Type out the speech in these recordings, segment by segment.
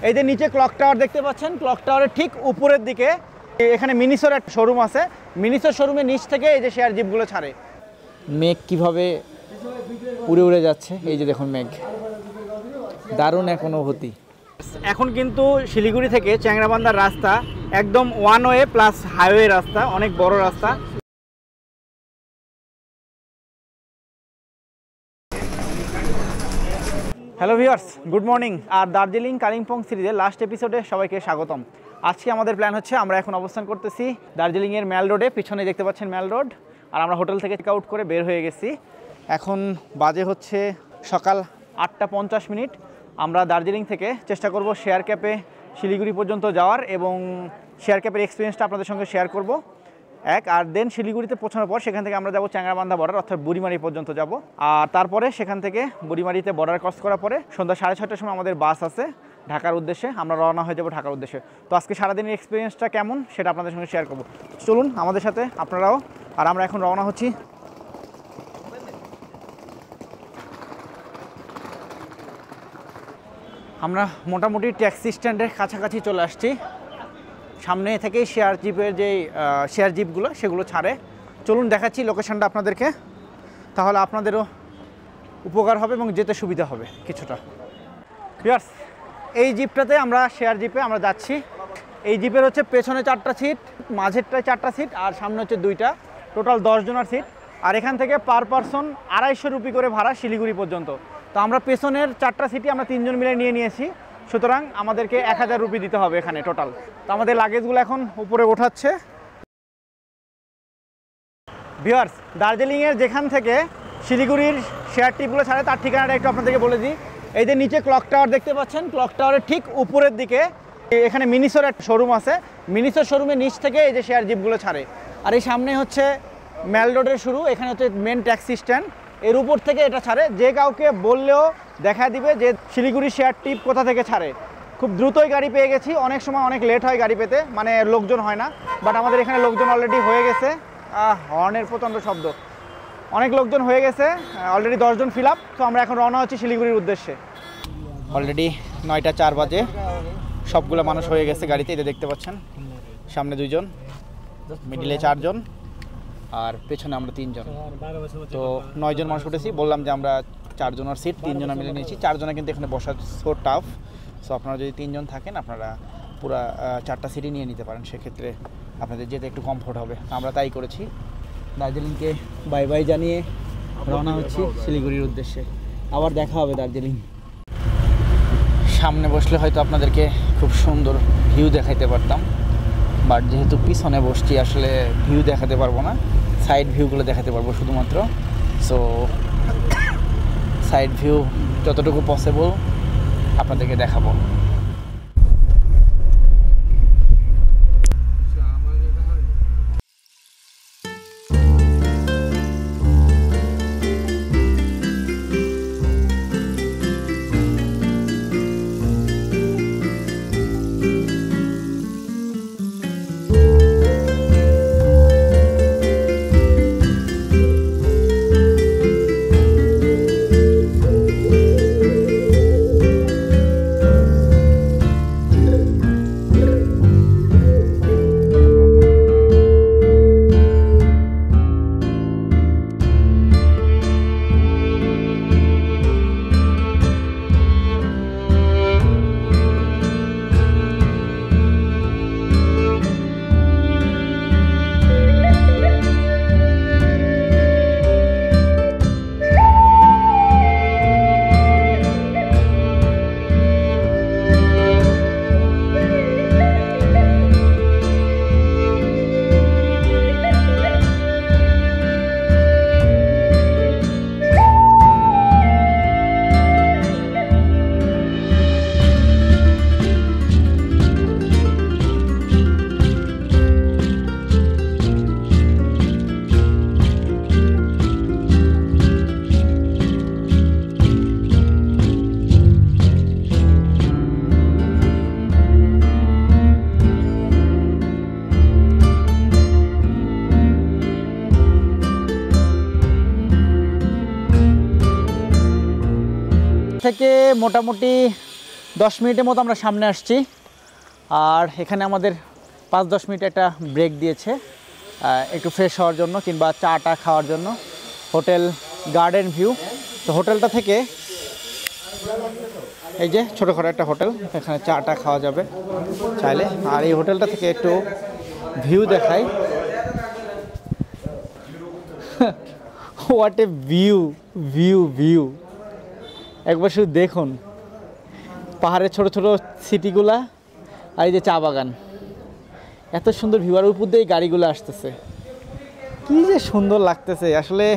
এই যে নিচে ক্লক টাওয়ার দেখতে পাচ্ছেন, ক্লক টাওয়ারের ঠিক উপরের দিকে এখানে মিনিসোর একটা শোরুম আছে। মিনিসোর শোরুমের নিচ থেকে এই যে শেয়ার জিপগুলো ছাড়ে। মেঘ কিভাবে উড়ে উড়ে যাচ্ছে, এই যে দেখুন মেঘ, দারুণ এক অনুভূতি। এখন কিন্তু শিলিগুড়ি থেকে চ্যাংড়াবান্ধার রাস্তা একদম ওয়ান ওয়ে প্লাস হাইওয়ে রাস্তা, অনেক বড় রাস্তা। Hello viewers, good morning. আর দার্জিলিং কালিম্পং সিরিজের লাস্ট এপিসোডে সবাইকে স্বাগতম। আজকে আমাদের প্ল্যান হচ্ছে, আমরা এখন অবস্থান করতেছি দার্জিলিংয়ের ম্যাল রোডে। পিছনে দেখতে পাচ্ছেন ম্যাল রোড। আর আমরা হোটেল থেকে চেক আউট করে বের হয়ে গেছি। এখন বাজে হচ্ছে সকাল 8টা 50 মিনিট। আমরা দার্জিলিং থেকে চেষ্টা করব শেয়ার ক্যাপে শিলিগুড়ি পর্যন্ত যাওয়ার এবং শেয়ার ক্যাপের এক্সপিরিয়েন্সটা আপনাদের সঙ্গে শেয়ার করব। আর দেন শিলিগুড়িতে পৌঁছানোর পর সেখান থেকে আমরা যাব চ্যাংড়াবান্ধা বর্ডার অর্থাৎ বুড়িমারি পর্যন্ত যাব। আর তারপরে সেখান থেকে বুড়িমারিতে বর্ডার ক্রস করার পরে সন্ধ্যা 6:30টার সময় আমাদের বাস আছে ঢাকার উদ্দেশ্যে। আমরা রওনা হয়ে যাব ঢাকার উদ্দেশ্যে। তো আজকে সারাদিনের এক্সপিরিয়েন্সটা কেমন সেটা আপনাদের সঙ্গে শেয়ার করব। চলুন আমাদের সাথে আপনারাও। আর আমরা এখন রওনা হচ্ছি। আমরা মোটামুটি ট্যাক্সি স্ট্যান্ডের কাছাকাছি চলে আসছি। সামনে থেকেই শেয়ার জিপের যে শেয়ার জিপগুলো সেগুলো ছাড়ে। চলুন দেখাচ্ছি লোকেশনটা আপনাদেরকে, তাহলে আপনাদেরও উপকার হবে এবং যেতে সুবিধা হবে কিছুটা। ভিউয়ার্স, এই জিপটাতে আমরা শেয়ার জিপে আমরা যাচ্ছি। এই জিপের হচ্ছে পেছনে 4টা সিট, মাঝেরটায় 4টা সিট আর সামনে হচ্ছে 2টা, টোটাল 10 জনের সিট। আর এখান থেকে পার পারসন 250 রুপি করে ভাড়া শিলিগুড়ি পর্যন্ত। তো আমরা পেছনের 4টা সিটই আমরা 3 জন মিলে নিয়েছি, সুতরাং আমাদেরকে 1000 রুপি দিতে হবে এখানে টোটাল। তো আমাদের লাগেজগুলো এখন উপরে ওঠাচ্ছে। ভিউয়ার্স, দার্জিলিংয়ের যেখান থেকে শিলিগুড়ির শেয়ার ট্রিপগুলো ছাড়ে তার ঠিকানাটা একটু আপনাদেরকে বলে দিই। এই যে নিচে ক্লক টাওয়ার দেখতে পাচ্ছেন, ক্লক টাওয়ারের ঠিক উপরের দিকে এখানে মিনিসোর একটা শোরুম আছে। মিনিসোর শোরুমের নিচ থেকে এই যে শেয়ার জিপগুলো ছাড়ে। আর এই সামনে হচ্ছে ম্যাল রোডের শুরু, এখানে হচ্ছে মেন ট্যাক্সি স্ট্যান্ড। এর উপর থেকে এটা ছাড়ে। যে কাউকে বললেও দেখা দিবে যে শিলিগুড়ি শেয়ার ট্রিপ কোথা থেকে ছাড়ে। খুব দ্রুতই গাড়ি পেয়ে গেছি, অনেক সময় অনেক লেট হয় গাড়ি পেতে, মানে লোকজন হয় না। বাট আমাদের এখানে লোকজন অলরেডি হয়ে গেছে। হর্নের প্রচণ্ড শব্দ, অনেক লোকজন হয়ে গেছে, অলরেডি 10 জন ফিল আপ। তো আমরা এখন রওনা হচ্ছি শিলিগুড়ির উদ্দেশ্যে। অলরেডি 9টা 4 বাজে, সবগুলো মানুষ হয়ে গেছে গাড়িতে। এটা দেখতে পাচ্ছেন, সামনে 2 জন, মিডিলে 4 জন আর পেছনে আমরা 3 জন। তো 9 জন মানুষ উঠেছি। বললাম যে আমরা 4 জনের সিট 3 জনে মিলে নিয়েছি। 4 জনে কিন্তু এখানে বসা সো টাফ। সো আপনারা যদি 3 জন থাকেন আপনারা পুরো 4টা সিটই নিয়ে নিতে পারেন, সেক্ষেত্রে আপনাদের যেতে একটু কমফোর্ট হবে। আমরা তাই করেছি। দার্জিলিংকে বাই বাই জানিয়ে রওনা হচ্ছি শিলিগুড়ির উদ্দেশ্যে। আবার দেখা হবে দার্জিলিং। সামনে বসলে হয়তো আপনাদেরকে খুব সুন্দর ভিউ দেখাইতে পারতাম, বাট যেহেতু পিছনে বসছি আসলে ভিউ দেখাতে পারবো না। সাইড ভিউগুলো দেখাতে পারবো শুধুমাত্র। সো সাইড ভিউ যতটুকু পসিবল আপনাদেরকে দেখাবো। থেকে মোটামুটি 10 মিনিটের মতো আমরা সামনে আসছি, আর এখানে আমাদের 5-10 মিনিট একটা ব্রেক দিয়েছে একটু ফ্রেশ হওয়ার জন্য কিংবা চাটা খাওয়ার জন্য। Hotel garden view. তো হোটেলটা থেকে এই যে ছোটোখাটো একটা হোটেল, এখানে চাটা খাওয়া যাবে চাইলে। আর এই হোটেলটা থেকে একটু ভিউ দেখাই। What a view view view একবার শুধু দেখুন, পাহাড়ের ছোট ছোট সিটিগুলা আর এই যে চা বাগান, এত সুন্দর ভিউ। আর উপর দিয়ে গাড়িগুলো আসতেছে, কী যে সুন্দর লাগতেছে আসলে।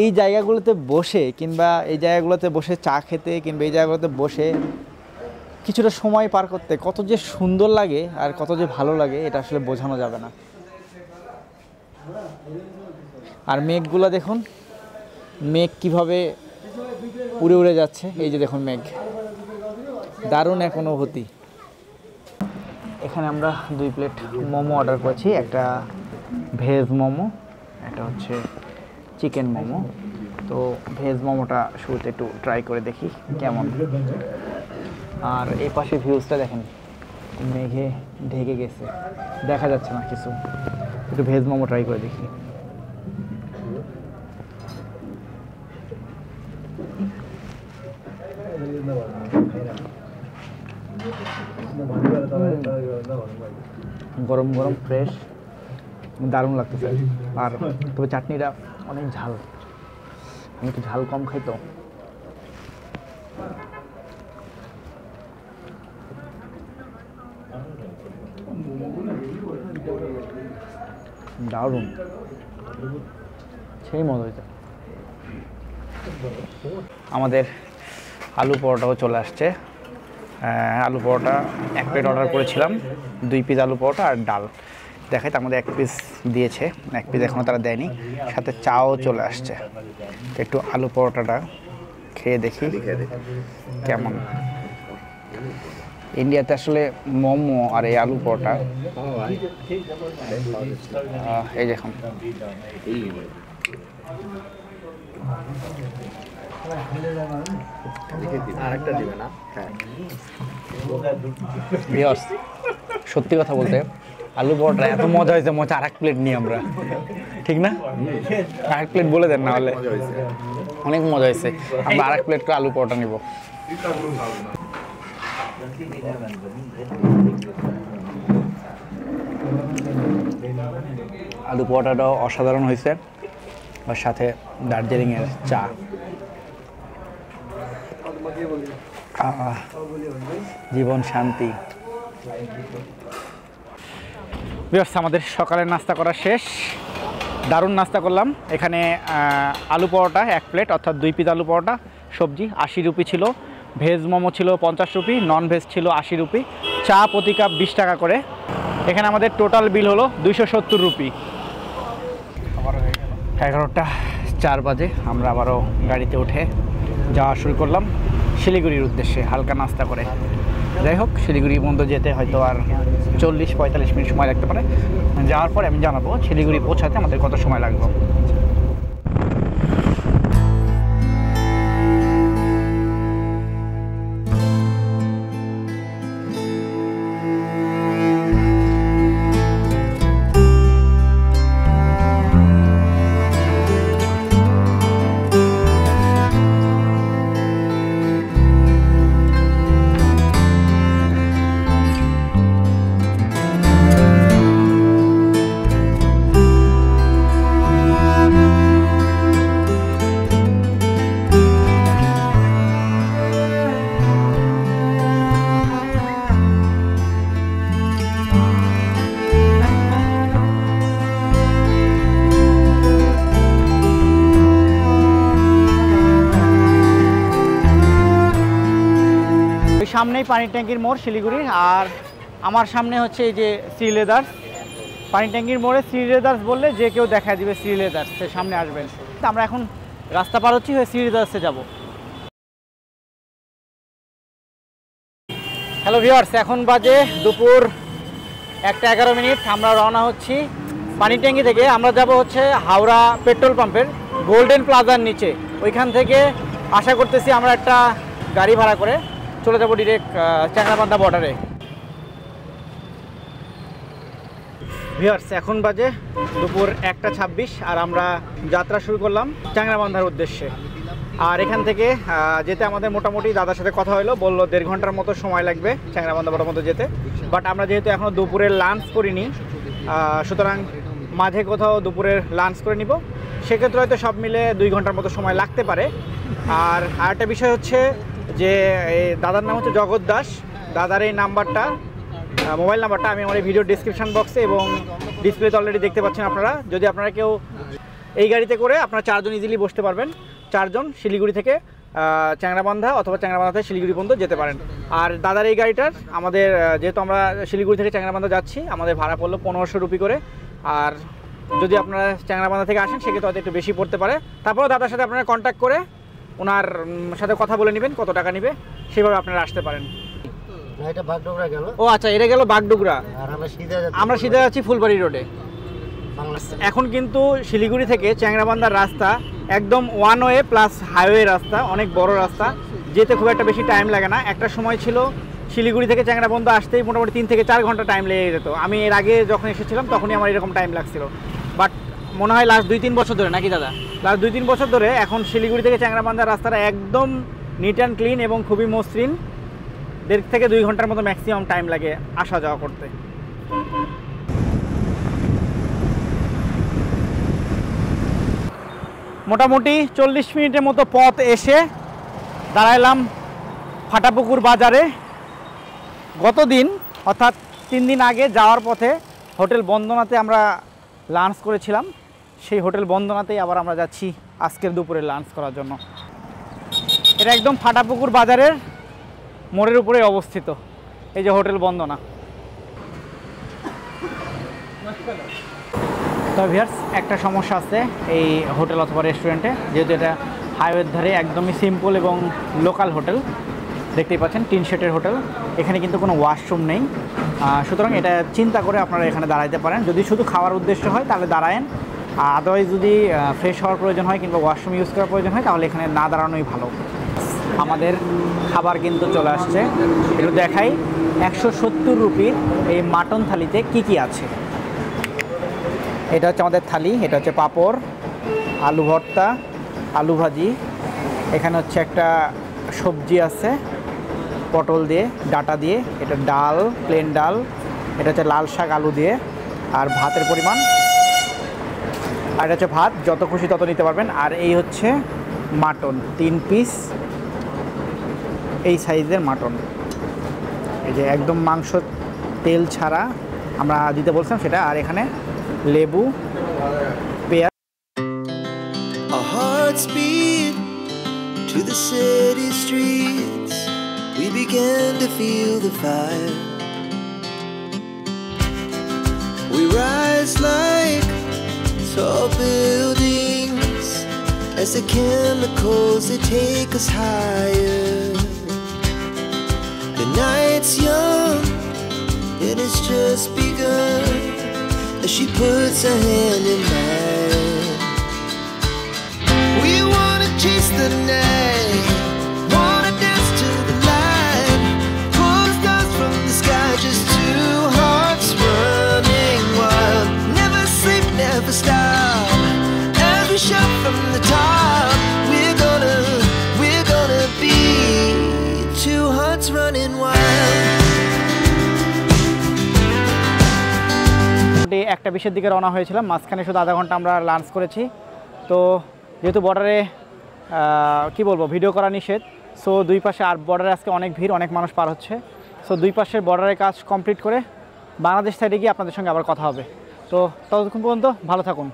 এই জায়গাগুলোতে বসে কিংবা এই জায়গাগুলোতে বসে চা খেতে কিংবা এই জায়গাগুলোতে বসে কিছুটা সময় পার করতে কত যে সুন্দর লাগে আর কত যে ভালো লাগে এটা আসলে বোঝানো যাবে না। আর মেঘগুলো দেখুন, মেঘ কিভাবে উড়ে উড়ে যাচ্ছে, এই যে দেখুন মেঘ, দারুণ এক অনুভূতি। এখানে আমরা 2 প্লেট মোমো অর্ডার করেছি, একটা ভেজ মোমো, একটা হচ্ছে চিকেন মোমো। তো ভেজ মোমোটা শুরুতে একটু ট্রাই করে দেখি কেমন। আর এই পাশে ভিউজটা দেখেন, মেঘে ঢেকে গেছে, দেখা যাচ্ছে না কিছু। একটু ভেজ মোমো ট্রাই করে দেখি। গরম গরম ফ্রেশ, দারুণ লাগতেছে। আর তবে চাটনিটা অনেক ঝাল, আমি একটু ঝাল কম খাই তো। দারুণ, সেই মজা হয়েছে। আমাদের আলু পরোটাও চলে আসছে। আলু পরোটা 1 প্লেট অর্ডার করেছিলাম, 2 পিস আলু পরোটা আর ডাল। দেখাই, তার মধ্যে 1 পিস দিয়েছে, 1 পিস এখনও তারা দেয়নি। সাথে চাও চলে আসছে। একটু আলু পরোটাটা খেয়ে দেখি কেমন। ইন্ডিয়াতে আসলে মোমো আর এই আলু পরোটা, এই দেখুন সত্যি কথা বলতে আলু পরোটা এত মজা হয়েছে, মজা 1 প্লেট নিই আমরা, ঠিক না? 1 প্লেট বলে দেন না হলে, অনেক মজা হয়েছে। আমরা 1 প্লেট করে আলু পরোটা নিব। আলু পরোটাটাও অসাধারণ হয়েছে, আর সাথে দার্জিলিংয়ের চা। জীবন শান্তি। ভিউয়ার্স, আমাদের সকালের নাস্তা করা শেষ, দারুণ নাস্তা করলাম। এখানে আলু পরোটা 1 প্লেট অর্থাৎ 2 পিস আলু পরোটা, সবজি 80 রুপি ছিল, ভেজ মোমো ছিল 50 রুপি, নন ভেজ ছিল 80 রুপি, চা প্রতি কাপ 20 টাকা করে। এখানে আমাদের টোটাল বিল হলো 270 রুপি। 11টা 4 বাজে আমরা আবারও গাড়িতে উঠে যাওয়া শুরু করলাম শিলিগুড়ির উদ্দেশ্যে, হালকা নাস্তা করে। যাই হোক, শিলিগুড়ি পর্যন্ত যেতে হয়তো আর 40-45 মিনিট সময় লাগতে পারে। যাওয়ার পরে আমি জানাবো শিলিগুড়ি পৌঁছাতে আমাদের কত সময় লাগবে। সামনেই পানি ট্যাঙ্কির মোড় শিলিগুড়ির, আর আমার সামনে হচ্ছে এই যে শ্রী লেদার্স। পানি ট্যাঙ্কির মোড়ে শ্রী লেদার্স বললে যে কেউ দেখা দিবে শ্রী লেদার্স, সামনে আসবেন। আমরা এখন রাস্তা পার হচ্ছি, হয়ে শ্রী লেদার্সে যাব। হ্যালো ভিউয়ার্স, এখন বাজে দুপুর 1টা 11 আমরা রওনা হচ্ছি পানি ট্যাঙ্কি থেকে। আমরা যাব হচ্ছে হাওড়া পেট্রোল পাম্পের গোল্ডেন প্লাজার নিচে। ওইখান থেকে আশা করতেছি আমরা একটা গাড়ি ভাড়া করে চলে যাব ডিরেক্ট চ্যাংরাবান্ধা বর্ডারে। ভিউয়ার্স, এখন বাজে দুপুর 1:26 আর আমরা যাত্রা শুরু করলাম চ্যাংরাবান্ধার উদ্দেশ্যে। আর এখান থেকে যেতে আমাদের মোটামুটি দাদার সাথে কথা হলো, বললো 1.5 ঘন্টার মতো সময় লাগবে চ্যাংরাবান্ধা বর্ডার মতো যেতে। বাট আমরা যেহেতু এখনও দুপুরের লাঞ্চ করিনি, সুতরাং মাঝে কোথাও দুপুরের লাঞ্চ করে নিব, সেক্ষেত্রে হয়তো সব মিলে 2 ঘন্টার মতো সময় লাগতে পারে। আর আরেকটা বিষয় হচ্ছে যে দাদার নাম হচ্ছে জগৎ দাস। দাদার এই নাম্বারটা, মোবাইল নাম্বারটা আমি আমার এই ভিডিও ডিসক্রিপশন বক্সে এবং ডিসপ্লেতে অলরেডি দেখতে পাচ্ছেন আপনারা। যদি আপনারা কেউ এই গাড়িতে করে আপনারা 4 জন ইজিলি বসতে পারবেন। 4 জন শিলিগুড়ি থেকে চ্যাংরাবান্ধা অথবা চ্যাংরাবান্ধা থেকে শিলিগুড়ি পর্যন্ত যেতে পারেন। আর দাদার এই গাড়িটার আমাদের, যেহেতু আমরা শিলিগুড়ি থেকে চ্যাংরাবান্ধা যাচ্ছি, আমাদের ভাড়া পড়লো 1500 রুপি করে। আর যদি আপনারা চ্যাংরাবান্ধা থেকে আসেন সেক্ষেত্রে হয়তো একটু বেশি পড়তে পারে। তারপরেও দাদার সাথে আপনারা কন্ট্যাক্ট করে ওনার সাথে কথা বলে নেবেন কত টাকা নেবে, সেভাবে আপনারা আসতে পারেন। ও আচ্ছা, এটা গেল বাগডোগরা, আমরা সিধা যাচ্ছি ফুলবাড়ি রোডে। এখন কিন্তু শিলিগুড়ি থেকে চ্যাংরাবান্ধার রাস্তা একদম ওয়ান ওয়ে প্লাস হাইওয়ে রাস্তা, অনেক বড় রাস্তা, যেতে খুব একটা বেশি টাইম লাগে না। একটা সময় ছিল শিলিগুড়ি থেকে চ্যাংরাবান্ধা আসতেই মোটামুটি 3 থেকে 4 ঘন্টা টাইম লেগে যেত। আমি এর আগে যখন এসেছিলাম তখনই আমার এরকম টাইম লাগছিল। বাট মনে হয় লাস্ট 2-3 বছর ধরে, নাকি দাদা, লাস্ট 2-3 বছর ধরে এখন শিলিগুড়ি থেকে চ্যাংরাবান্ধার রাস্তাটা একদম নিট অ্যান্ড ক্লিন এবং খুবই মসৃণ। 1.5 থেকে 2 ঘন্টার মতো ম্যাক্সিমাম টাইম লাগে আসা যাওয়া করতে। মোটামুটি 40 মিনিটের মতো পথ এসে দাঁড়াইলাম ফাটাপুকুর বাজারে। গতদিন অর্থাৎ 3 দিন আগে যাওয়ার পথে হোটেল বন্দনাতে আমরা লাঞ্চ করেছিলাম, সেই হোটেল বন্দনাতেই আবার আমরা যাচ্ছি আজকের দুপুরে লাঞ্চ করার জন্য। এটা একদম ফাটাপুকুর বাজারের মোড়ের উপরে অবস্থিত এই যে হোটেল বন্দনা। তো ভিউয়ার্স, একটা সমস্যা আছে এই হোটেল অথবা রেস্টুরেন্টে, যেহেতু এটা হাইওয়ের ধারে, একদমই সিম্পল এবং লোকাল হোটেল। দেখতেই পাচ্ছেন টিন শেডের হোটেল, এখানে কিন্তু কোনো ওয়াশরুম নেই। সুতরাং এটা চিন্তা করে আপনারা এখানে দাঁড়াইতে পারেন। যদি শুধু খাওয়ার উদ্দেশ্য হয় তাহলে দাঁড়ায়েন, আদারওয়াইজ যদি ফ্রেশ হওয়ার প্রয়োজন হয় কিংবা ওয়াশরুম ইউজ করার প্রয়োজন হয় তাহলে এখানে না দাঁড়ানোই ভালো। আমাদের খাবার কিন্তু চলে আসছে, একটু দেখাই। 170 রুপির এই মাটন থালিতে কি কি আছে। এটা হচ্ছে আমাদের থালি, এটা হচ্ছে পাঁপড়, আলু ভর্তা, আলু ভাজি, এখানে হচ্ছে একটা সবজি আছে পটল দিয়ে, ডাটা দিয়ে, এটা ডাল, প্লেন ডাল, এটা হচ্ছে লাল শাক আলু দিয়ে, আর ভাতের পরিমাণ, আর এটা হচ্ছে ভাত, যত খুশি তত নিতে পারবেন। আর এই হচ্ছে মাটন, 3 পিস এই সাইজের মাটন, এই যে একদম মাংস তেল ছাড়া আমরা দিতে বলছিলাম সেটা। আর এখানে লেবু, পেঁয়াজ। Our hearts beat to the city streets. We began to feel the fire. We rise like tall buildings as the chemicals they take us higher. The night's young and it's just begun as she puts her hand in mine. We wanna chase the night, wanna dance to the light, pull the stars from the sky, just 2 hearts running wild. Never sleep, never stop, as we shout from the top. We're gonna be 2 hearts running wild. 1:20 দিকে রওনা হয়েছিলাম, মাঝখানে শুধু আধা ঘন্টা আমরা lunch করেছি। তো যেহেতু বর্ডারে কি বলবো, ভিডিও করা নিষেধ, সো 2 পাশে, আর বর্ডারে আজকে অনেক ভিড়, অনেক মানুষ পার হচ্ছে। সো 2 পাশের বর্ডারের কাজ কমপ্লিট করে বাংলাদেশ সাইডে গিয়ে আপনাদের সঙ্গে আবার কথা হবে। তো ততক্ষণ পর্যন্ত ভালো থাকুন।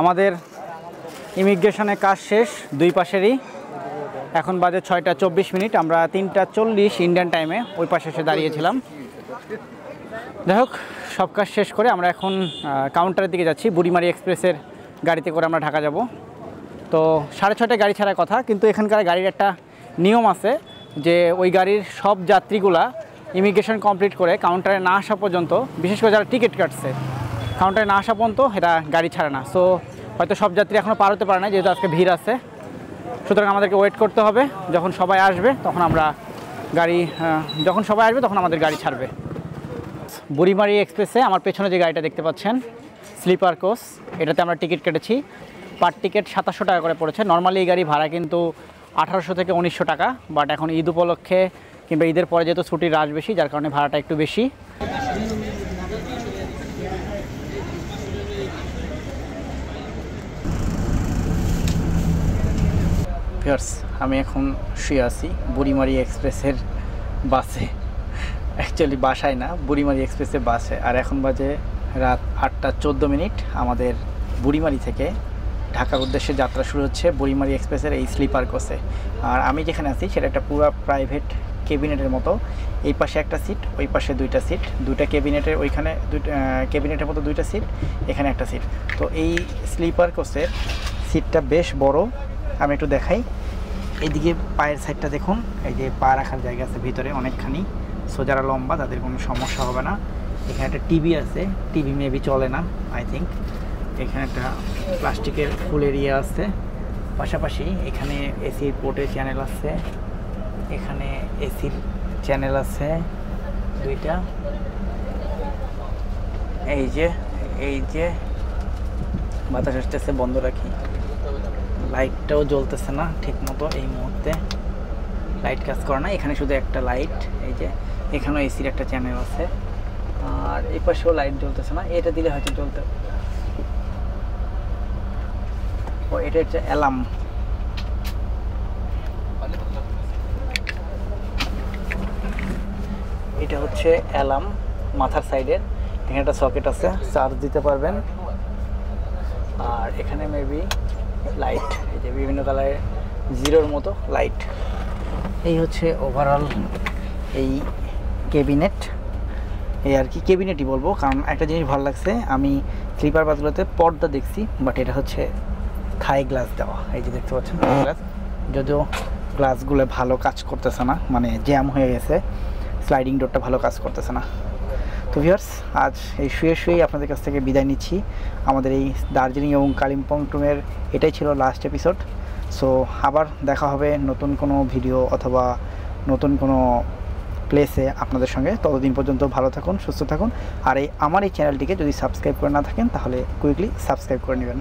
আমাদের ইমিগ্রেশনের কাজ শেষ 2 পাশেরই। এখন বাজে 6:24, আমরা 3:40 ইন্ডিয়ান টাইমে ওই পাশে এসে দাঁড়িয়েছিলাম। যাই হোক, সব কাজ শেষ করে আমরা এখন কাউন্টারের দিকে যাচ্ছি। বুড়িমারি এক্সপ্রেসের গাড়িতে করে আমরা ঢাকা যাব। তো 6:30 গাড়ি ছাড়ার কথা, কিন্তু এখানকার গাড়ির একটা নিয়ম আছে যে ওই গাড়ির সব যাত্রীগুলা ইমিগ্রেশন কমপ্লিট করে কাউন্টারে না আসা পর্যন্ত, বিশেষ করে যারা টিকিট কাটছে, কাউন্টারে না আসা পর্যন্ত এটা গাড়ি ছাড়ে না। সো হয়তো সব যাত্রী এখনও পার হতে পারে না, যেহেতু আজকে ভিড় আছে। সুতরাং আমাদেরকে ওয়েট করতে হবে, যখন সবাই আসবে তখন আমাদের গাড়ি ছাড়বে। বুড়িমারি এক্সপ্রেসে আমার পেছনে যে গাড়িটা দেখতে পাচ্ছেন স্লিপার কোচ, এটাতে আমরা টিকিট কেটেছি। পার টিকিট 2700 টাকা করে পড়েছে। নর্মালি এই গাড়ি ভাড়া কিন্তু 1800 থেকে 1900 টাকা, বাট এখন ঈদ উপলক্ষে কিংবা ঈদের পরে যেহেতু ছুটির রাশ বেশি, যার কারণে ভাড়াটা একটু বেশি। ভিউয়ার্স, আমি এখন শুয়ে আছি বুড়িমারি এক্সপ্রেসের বাসে, অ্যাকচুয়ালি বাসায় না, বুড়িমারি এক্সপ্রেসের বাসে। আর এখন বাজে রাত 8:14। আমাদের বুড়িমারি থেকে ঢাকার উদ্দেশ্যে যাত্রা শুরু হচ্ছে বুড়িমারি এক্সপ্রেসের এই স্লিপার কোচে। আর আমি যেখানে আছি সেটা একটা পুরো প্রাইভেট কেবিনেটের মতো। এই পাশে একটা সিট, ওই পাশে দুইটা সিট, দুইটা কেবিনেটের, ওইখানে কেবিনেটের মতো দুইটা সিট, এখানে একটা সিট। তো এই স্লিপার কোচের সিটটা বেশ বড়। আমি একটু দেখাই, এইদিকে পায়ের সাইডটা দেখুন, এই যে পা রাখার জায়গা আছে ভিতরে অনেকখানি, সো যারা লম্বা তাদের কোনো সমস্যা হবে না। এখানে একটা টিভি আছে, টিভি মেবি চলে না আই থিঙ্ক। এখানে একটা প্লাস্টিকের ফুল এরিয়া আছে, পাশাপাশি এখানে এসির পোর্টের চ্যানেল আছে, এখানে এসির চ্যানেল আছে দুইটা। এই যে বাতাস আসতেছে, বন্ধ রাখি। লাইটটাও জ্বলতেছে না ঠিক মতো এই মুহূর্তে, লাইট কাজ করে না, এখানে শুধু একটা লাইট। এই যে এখানেও এসির একটা চ্যানেল আছে, আর এই পাশেও লাইট জ্বলতেছে না। এটা দিলে হয়তো জ্বলতে, ও এটা হচ্ছে অ্যালার্ম। এটা হচ্ছে অ্যালার্ম মাথার সাইডের। এখানে একটা সকেট আছে, চার্জ দিতে পারবেন। আর এখানে মেবি লাইট, এই যে বিভিন্ন কালারের জিরোর মতো লাইট। এই হচ্ছে ওভারঅল এই ক্যাবিনেট। এই আর কি ক্যাবিনেটই বলবো, কারণ একটা জিনিস ভালো লাগছে, আমি স্লিপার বাসগুলোতে পর্দা দেখছি, বাট এটা হচ্ছে থাই গ্লাস দেওয়া। এই যে দেখতে পাচ্ছেন গ্লাস, যদিও গ্লাসগুলো ভালো কাজ করতেছে না, মানে জ্যাম হয়ে গেছে, স্লাইডিং ডোরটা ভালো কাজ করতেছে না। তো ভিউয়ার্স, আজ এই শুয়েই আপনাদের কাছ থেকে বিদায় নিচ্ছি। আমাদের এই দার্জিলিং এবং কালিম্পং ট্যুরের এটাই ছিল লাস্ট এপিসোড। সো আবার দেখা হবে নতুন কোনো ভিডিও অথবা নতুন কোনো প্লেসে আপনাদের সঙ্গে। ততদিন পর্যন্ত ভালো থাকুন, সুস্থ থাকুন। আর আমার এই চ্যানেলটিকে যদি সাবস্ক্রাইব করে না থাকেন তাহলে কুইকলি সাবস্ক্রাইব করে নেবেন।